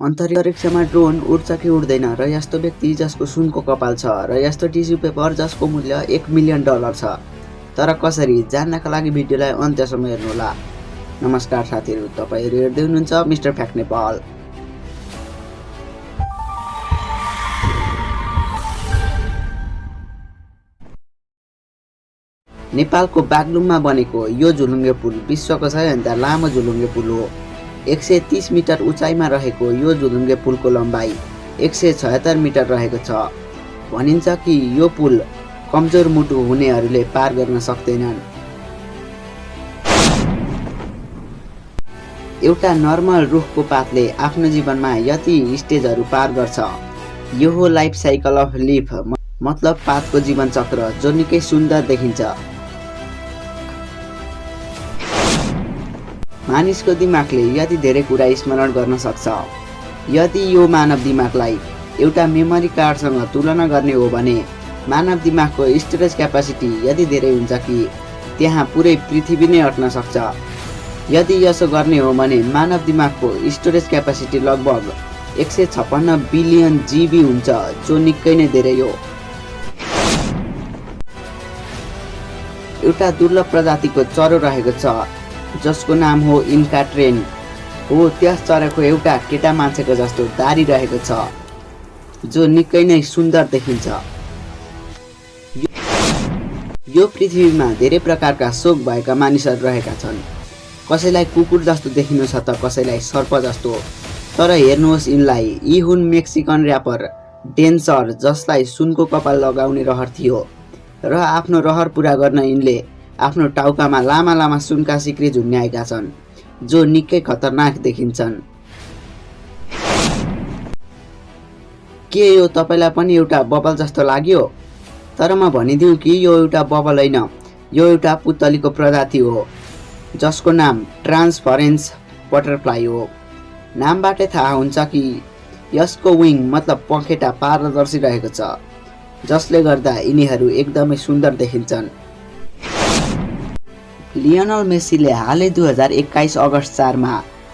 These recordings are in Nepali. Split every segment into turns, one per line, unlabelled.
अन्तरिक्षमा ड्रोन उड्छ कि उड्दैन र यस्तो व्यक्ति जसको सुनको कपाल छ र यस्तो टिस्यु पेपर जसको मूल्य $1 मिलियन छ। तर कसरी जान्नका लागि भिडियोलाई अन्त्यसम्म हेर्नुहोला। नमस्कार साथीहरु, तपाईहरु हेर्दै हुनुहुन्छ मिस्टर फ्याक्ट नेपाल। नेपालको बागलुङमा बनेको यो झुलुङ्गे पुल विश्वको सबैभन्दा लामो झुलुङ्गे पुल हो। 130 मिटर उचाइमा रहेको यो झुलुङ्गे पुलको लम्बाइ 176 मिटर रहेको छ। भनिन्छ कि यो पुल कमजोर मुटु हुनेहरूले पार गर्न सक्दैनन्। एउटा नर्मल रुखको पातले आफ्नो जीवनमा यति स्टेजहरू पार गर्छ। यो हो लाइफ साइकल अफ लिफ, मतलब पातको जीवन चक्र, जो निकै सुन्दर देखिन्छ। मानिसको दिमागले यति धेरै कुरा स्मरण गर्न सक्छ। यदि यो मानव दिमागलाई एउटा मेमोरी कार्डसँग तुलना गर्ने हो भने मानव दिमागको स्टोरेज क्यापासिटी यति धेरै हुन्छ कि त्यहाँ पुरै पृथ्वी नै अट्न सक्छ। यदि यसो गर्ने हो भने मानव दिमागको स्टोरेज क्यापासिटी लगभग 156 बिलियन जीबी हुन्छ, जो निकै नै धेरै हो। एउटा दुर्लभ प्रजातिको चरो रहेको छ जसको नाम हो इन्का ट्रेन हो। त्यस चराको एउटा केटा मान्छेको जस्तो दारी रहेको छ, जो निकै नै सुन्दर देखिन्छ। यो पृथ्वीमा धेरै प्रकारका शोक भएका मानिसहरू रहेका छन्। कसैलाई कुकुर जस्तो देखिनु छ त कसैलाई सर्प जस्तो। तर हेर्नुहोस् यिनलाई, यी हुन् मेक्सिकन र्यापर डेन्सर, जसलाई सुनको कपाल लगाउने रहर थियो र आफ्नो रहर पूरा गर्न यिनले आफ्नो टाउकामा लामा लामा सुनका सिक्री झुन्याएका छन्, जो निकै खतरनाक देखिन्छन्। के यो तपाईलाई पनि एउटा बबल जस्तो लाग्यो? तर म भनिदिउँ कि यो एउटा बबल होइन, यो एउटा पुतलीको प्रजाति हो जसको नाम ट्रान्सफरेन्स बटरफ्लाई हो। नामबाटै थाहा हुन्छ कि यसको विङ मतलब पखेटा पारदर्शी रहेको छ, जसले गर्दा यिनीहरू एकदमै सुन्दर देखिन्छन्। लियोनल मेसीले हालै 2021 अगस्त 4 मा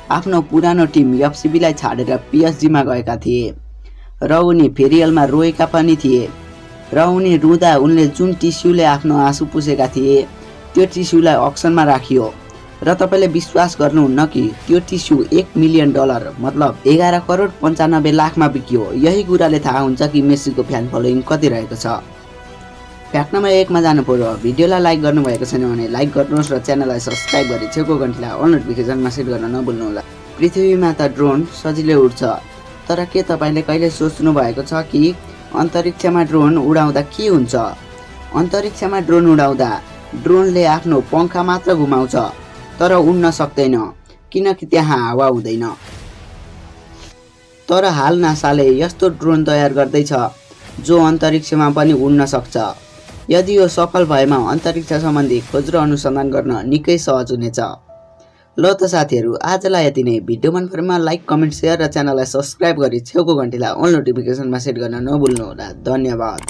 आफ्नो पुरानो टिम एफसीबीलाई छाडेर पीएसजीमा गएका थिए र उनी फेरियलमा रोएका पनि थिए। र उनी रुँदा उनले जुन टिस्युले आफ्नो आँसु पुसेका थिए त्यो टिस्युलाई अक्सनमा राखियो र तपाईले विश्वास गर्नुहुन्न कि त्यो टिस्यु $1 मिलियन मतलब 11 करोड 95 लाखमा बिक्यो। यही कुराले थाहा हुन्छ कि मेसीको फ्यान फलोइङ कति रहेको छ। फ्याक्ट नम्बर 1 मा जानु पर्यो। भिडियोलाई लाइक गर्नुभएको छैन भने लाइक गर्नुहोस् र च्यानललाई सब्स्क्राइब गरी छेउको घण्टीलाई अल नोटिफिकेसनमा सेट गर्न नभुल्नुहोला। पृथ्वीमा त ड्रोन सजिलै उड्छ, तर के तपाईले कहिले सोच्नु भएको छ कि अन्तरिक्षमा ड्रोन उडाउँदा के हुन्छ? अन्तरिक्षमा ड्रोन उडाउँदा ड्रोनले आफ्नो पंखा मात्र घुमाउँछ, तर उड्न सक्दैन किनकि त्यहाँ हावा हुँदैन। तर हाल नासाले यस्तो ड्रोन तयार गर्दैछ जो अन्तरिक्षमा पनि उड्न सक्छ। यदि यो सफल भएमा अन्तरिक्ष सम्बन्धी खोज र अनुसन्धान गर्न निकै सहज हुनेछ। ल त साथीहरु, आजलाई यति नै। भिडियो मन परेमा लाइक, कमेन्ट, शेयर र च्यानललाई सब्स्क्राइब गरी छेउको घण्टीलाई अल नोटिफिकेसनमा सेट गर्न नभुल्नुहोला। धन्यवाद।